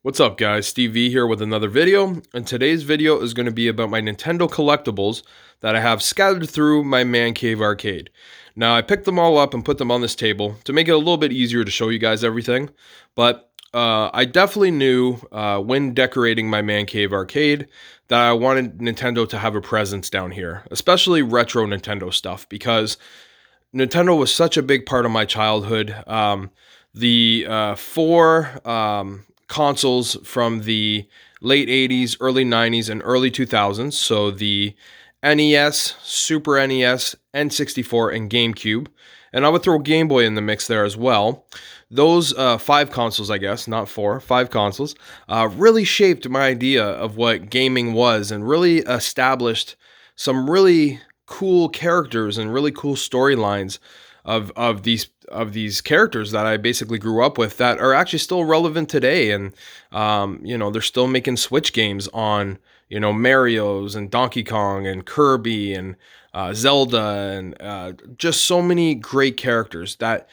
What's up guys, Steve V here with another video, and today's video is going to be about my Nintendo collectibles that I have scattered through my man cave arcade. Now I picked them all up and put them on this table to make it a little bit easier to show you guys everything, but I definitely knew when decorating my man cave arcade that I wanted Nintendo to have a presence down here, especially retro Nintendo stuff, because Nintendo was such a big part of my childhood. The four consoles from the late 80s, early 90s, and early 2000s. So the NES, Super NES, N64, and GameCube. And I would throw Game Boy in the mix there as well. Those five consoles, I guess, not four, five consoles, really shaped my idea of what gaming was and really established some really cool characters and really cool storylines of these characters that I basically grew up with that are actually still relevant today. And they're still making Switch games on Mario's and Donkey Kong and Kirby and Zelda and just so many great characters that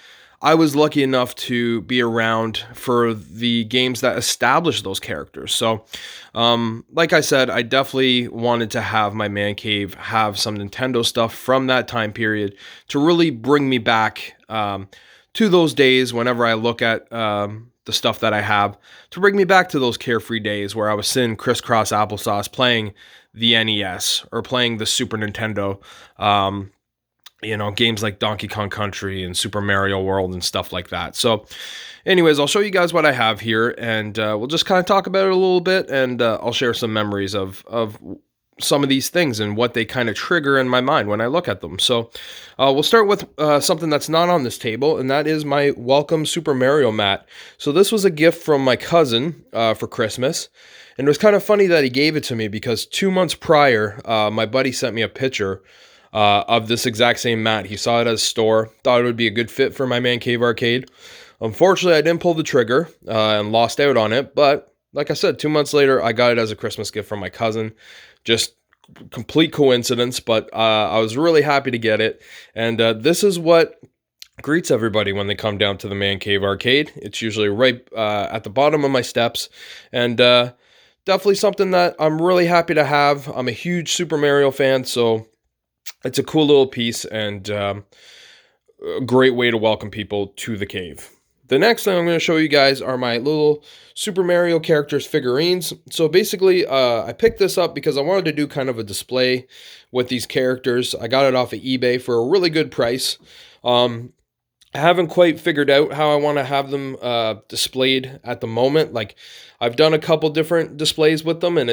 I was lucky enough to be around for the games that established those characters. So, like I said, I definitely wanted to have my man cave have some Nintendo stuff from that time period to really bring me back to those days whenever I look at the stuff that I have, to bring me back to those carefree days where I was sitting crisscross applesauce playing the NES or playing the Super Nintendo. Games like Donkey Kong Country and Super Mario World and stuff like that. So anyways, I'll show you guys what I have here, and we'll just kind of talk about it a little bit, and I'll share some memories of some of these things and what they kind of trigger in my mind when I look at them. So we'll start with something that's not on this table, and that is my Welcome Super Mario mat. So this was a gift from my cousin for Christmas. And it was kind of funny that he gave it to me because 2 months prior, my buddy sent me a picture of this exact same mat. He saw it at a store, thought it would be a good fit for my man cave arcade. Unfortunately, I didn't pull the trigger and lost out on it. But like I said, 2 months later, I got it as a Christmas gift from my cousin. Just complete coincidence, but I was really happy to get it. And this is what greets everybody when they come down to the man cave arcade. It's usually right at the bottom of my steps, and definitely something that I'm really happy to have. I'm a huge Super Mario fan, so it's a cool little piece and a great way to welcome people to the cave. The next thing I'm going to show you guys are my little Super Mario characters figurines. So basically, I picked this up because I wanted to do kind of a display with these characters. I got it off of eBay for a really good price. I haven't quite figured out how I want to have them displayed at the moment. Like, I've done a couple different displays with them, and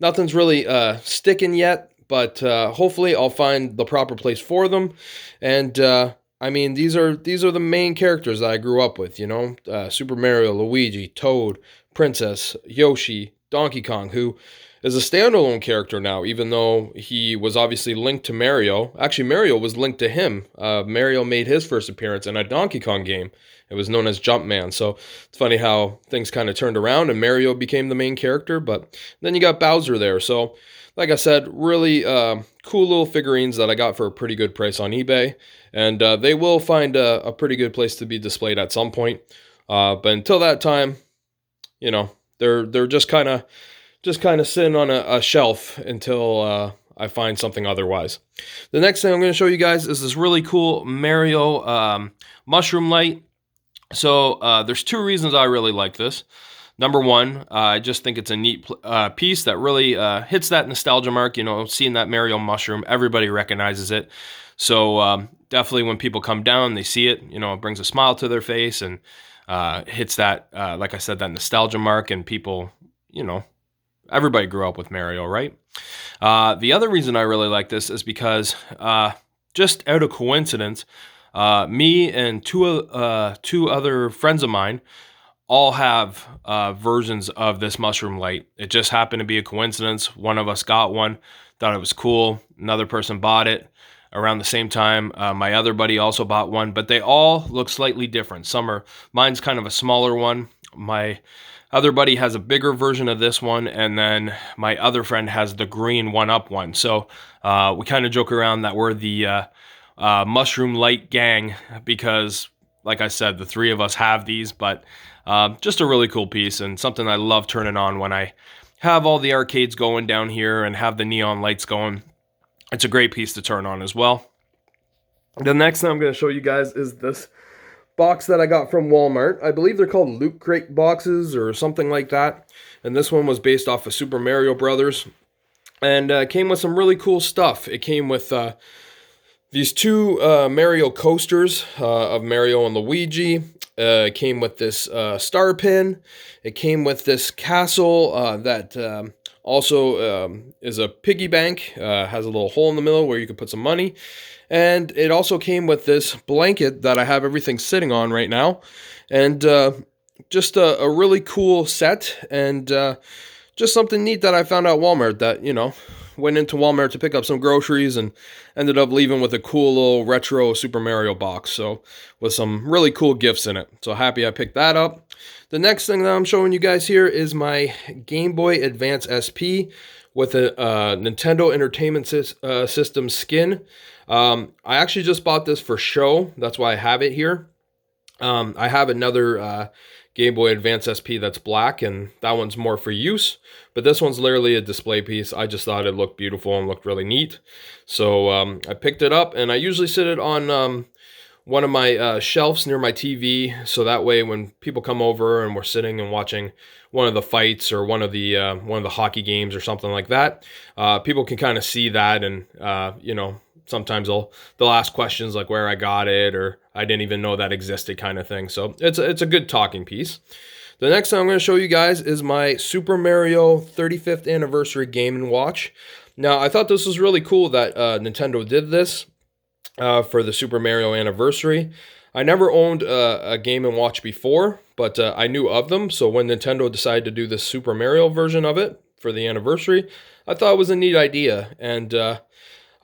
nothing's really sticking yet. But hopefully I'll find the proper place for them. And these are the main characters that I grew up with, Super Mario, Luigi, Toad, Princess, Yoshi, Donkey Kong, who is a standalone character now, even though he was obviously linked to Mario. Actually, Mario was linked to him. Mario made his first appearance in a Donkey Kong game. It was known as Jumpman. So it's funny how things kind of turned around and Mario became the main character. But then you got Bowser there. So like I said, really cool little figurines that I got for a pretty good price on eBay. And they will find a pretty good place to be displayed at some point. But until that time, they're just kind of sitting on a shelf until I find something otherwise. The next thing I'm going to show you guys is this really cool Mario mushroom light. So there's two reasons I really like this. Number one, I just think it's a neat piece that really hits that nostalgia mark. Seeing that Mario mushroom, everybody recognizes it. So definitely when people come down, they see it, it brings a smile to their face and hits that, like I said, that nostalgia mark. And people, everybody grew up with Mario, right? The other reason I really like this is because just out of coincidence, me and two other friends of mine all have versions of this mushroom light. It just happened to be a coincidence. One of us got one, thought it was cool. Another person bought it around the same time. My other buddy also bought one, but they all look slightly different. Mine's kind of a smaller one. My other buddy has a bigger version of this one, and then my other friend has the green one-up one. So we kind of joke around that we're the mushroom light gang because, like I said, the three of us have these, but Just a really cool piece and something I love turning on when I have all the arcades going down here and have the neon lights going. It's a great piece to turn on as well. The next thing I'm going to show you guys is this box that I got from Walmart. I believe they're called Loot Crate boxes or something like that. And this one was based off of Super Mario Brothers. And came with some really cool stuff. It came with these two Mario coasters of Mario and Luigi. It came with this star pin. It came with this castle that also is a piggy bank. Has a little hole in the middle where you can put some money. And it also came with this blanket that I have everything sitting on right now. And just a really cool set. And just something neat that I found out at Walmart that, went into Walmart to pick up some groceries and ended up leaving with a cool little retro Super Mario box. So with some really cool gifts in it. So happy I picked that up. The next thing that I'm showing you guys here is my Game Boy Advance SP with a Nintendo Entertainment System skin. I actually just bought this for show. That's why I have it here. I have another Game Boy Advance SP that's black, and that one's more for use. But this one's literally a display piece. I just thought it looked beautiful and looked really neat. So I picked it up, and I usually sit it on one of my shelves near my TV. So that way when people come over and we're sitting and watching one of the fights or one of the hockey games or something like that, people can kind of see that, and sometimes they'll ask questions like where I got it, or I didn't even know that existed, kind of thing. So it's a good talking piece. The next thing I'm going to show you guys is my Super Mario 35th anniversary Game & Watch. Now, I thought this was really cool that Nintendo did this for the Super Mario anniversary. I never owned a Game & Watch before, but I knew of them. So when Nintendo decided to do this Super Mario version of it for the anniversary, I thought it was a neat idea. And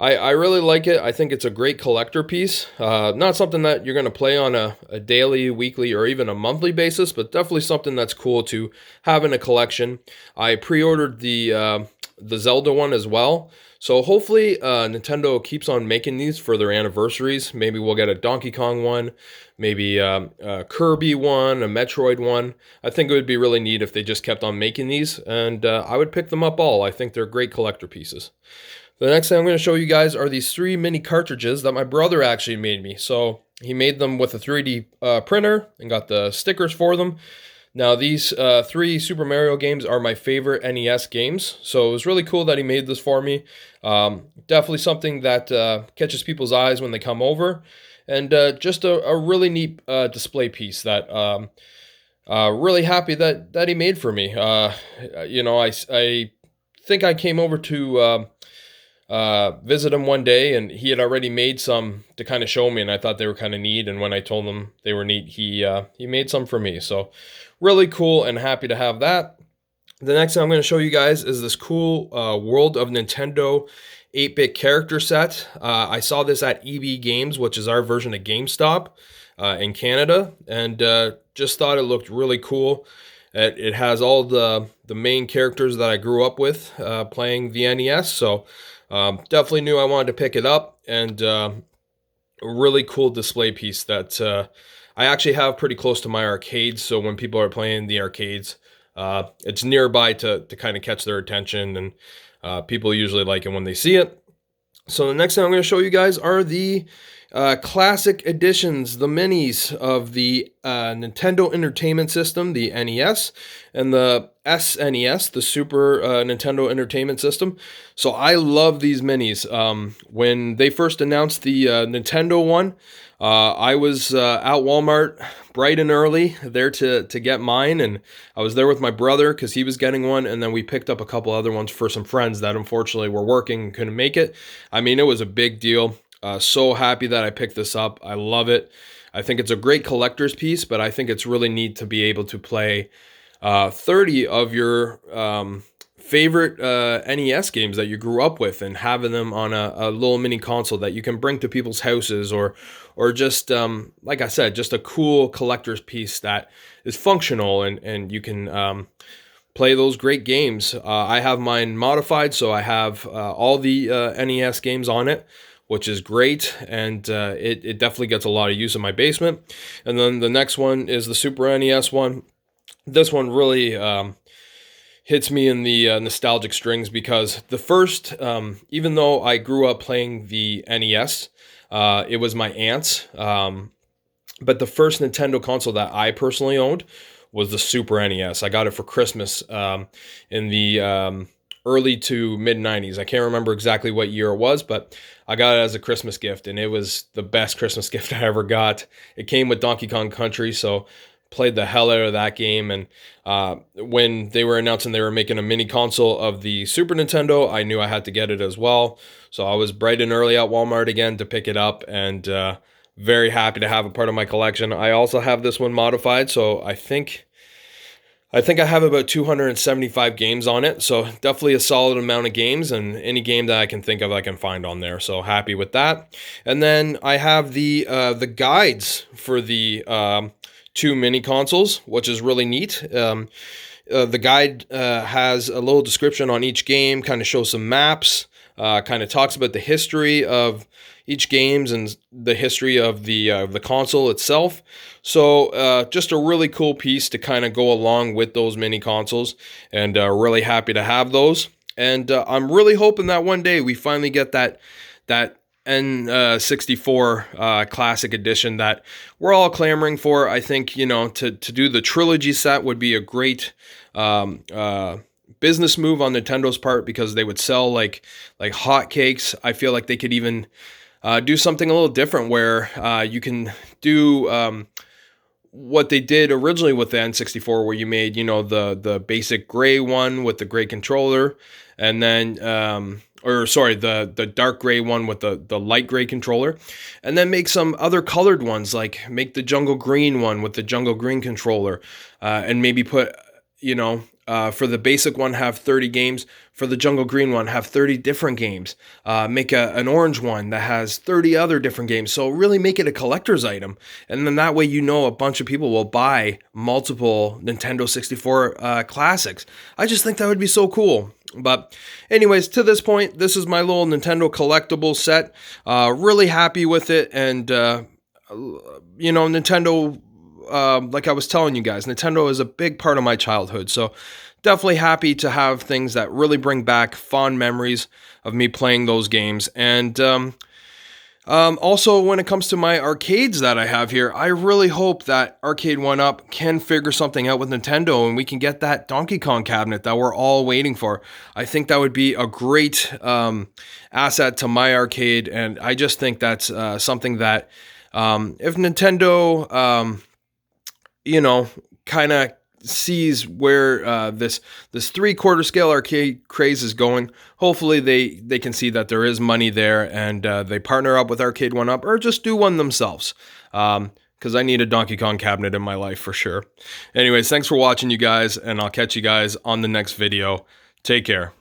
I really like it. I think it's a great collector piece. Not something that you're going to play on a daily, weekly, or even a monthly basis, but definitely something that's cool to have in a collection. I pre-ordered the Zelda one as well. So hopefully Nintendo keeps on making these for their anniversaries. Maybe we'll get a Donkey Kong one, maybe a Kirby one, a Metroid one. I think it would be really neat if they just kept on making these, and I would pick them up all. I think they're great collector pieces. The next thing I'm going to show you guys are these 3 mini cartridges that my brother actually made me. So he made them with a 3D printer and got the stickers for them. Now these 3 Super Mario games are my favorite NES games. So it was really cool that he made this for me. Definitely something that catches people's eyes when they come over. And just a really neat display piece that really happy that he made for me. I think I came over to visit him one day, and he had already made some to kind of show me, and I thought they were kind of neat. And when I told him they were neat, he made some for me. So really cool and happy to have that. The next thing I'm going to show you guys is this cool World of Nintendo 8-bit character set. I saw this at EB Games, which is our version of GameStop in Canada, and just thought it looked really cool. It has all the main characters that I grew up with playing the NES, so definitely knew I wanted to pick it up, and a really cool display piece that I actually have pretty close to my arcades, so when people are playing the arcades, it's nearby to kind of catch their attention, and people usually like it when they see it. So the next thing I'm going to show you guys are the classic editions, the minis of the Nintendo Entertainment System, the NES, and the SNES, the Super Nintendo Entertainment System. So I love these minis. When they first announced the Nintendo one, I was at Walmart bright and early there to get mine, and I was there with my brother because he was getting one, and then we picked up a couple other ones for some friends that unfortunately were working and couldn't make it. I mean, it was a big deal. So happy that I picked this up. I love it. I think it's a great collector's piece, but I think it's really neat to be able to play 30 of your favorite NES games that you grew up with, and having them on a little mini console that you can bring to people's houses, or just, like I said, just a cool collector's piece that is functional, and you can play those great games. I have mine modified, so I have all the NES games on it, which is great, and it definitely gets a lot of use in my basement. And then the next one is the Super NES one. This one really hits me in the nostalgic strings because the first, even though I grew up playing the NES, it was my aunt's. But the first Nintendo console that I personally owned was the Super NES. I got it for Christmas in the early to mid 90s. I can't remember exactly what year it was, but I got it as a Christmas gift, and it was the best Christmas gift I ever got. It came with Donkey Kong Country, so played the hell out of that game. And when they were announcing they were making a mini console of the Super Nintendo, I knew I had to get it as well. So I was bright and early at Walmart again to pick it up, and very happy to have a part of my collection. I also have this one modified, so I think I have about 275 games on it, so definitely a solid amount of games, and any game that I can think of I can find on there, so happy with that. And then I have the guides for the two mini consoles, which is really neat. The guide has a little description on each game, kind of shows some maps, kind of talks about the history of each games and the history of the console itself. So just a really cool piece to kind of go along with those mini consoles, and really happy to have those. And I'm really hoping that one day we finally get that N64 Classic Edition that we're all clamoring for. I think, you know, to do the trilogy set would be a great business move on Nintendo's part, because they would sell like hotcakes. I feel like they could even do something a little different where you can do what they did originally with the N64, where you made, you know, the basic gray one with the gray controller, and then or sorry, the dark gray one with the light gray controller, and then make some other colored ones, like make the jungle green one with the jungle green controller, and maybe put, you know, for the basic one have 30 games, for the jungle green one have 30 different games, make an orange one that has 30 other different games, so really make it a collector's item, and then that way, you know, a bunch of people will buy multiple Nintendo 64 classics. I just think that would be so cool. But anyways, to this point, this is my little Nintendo collectible set. Really happy with it, and you know, Nintendo, like I was telling you guys, Nintendo is a big part of my childhood, so definitely happy to have things that really bring back fond memories of me playing those games. And also, when it comes to my arcades that I have here, I really hope that Arcade 1-Up can figure something out with Nintendo and we can get that Donkey Kong cabinet that we're all waiting for. I think that would be a great asset to my arcade, and I just think that's something that if Nintendo, you know, kind of sees where this 3/4 scale arcade craze is going, hopefully they can see that there is money there, and they partner up with Arcade 1-Up, or just do one themselves, because I need a Donkey Kong cabinet in my life for sure. Anyways, thanks for watching, you guys, and I'll catch you guys on the next video. Take care.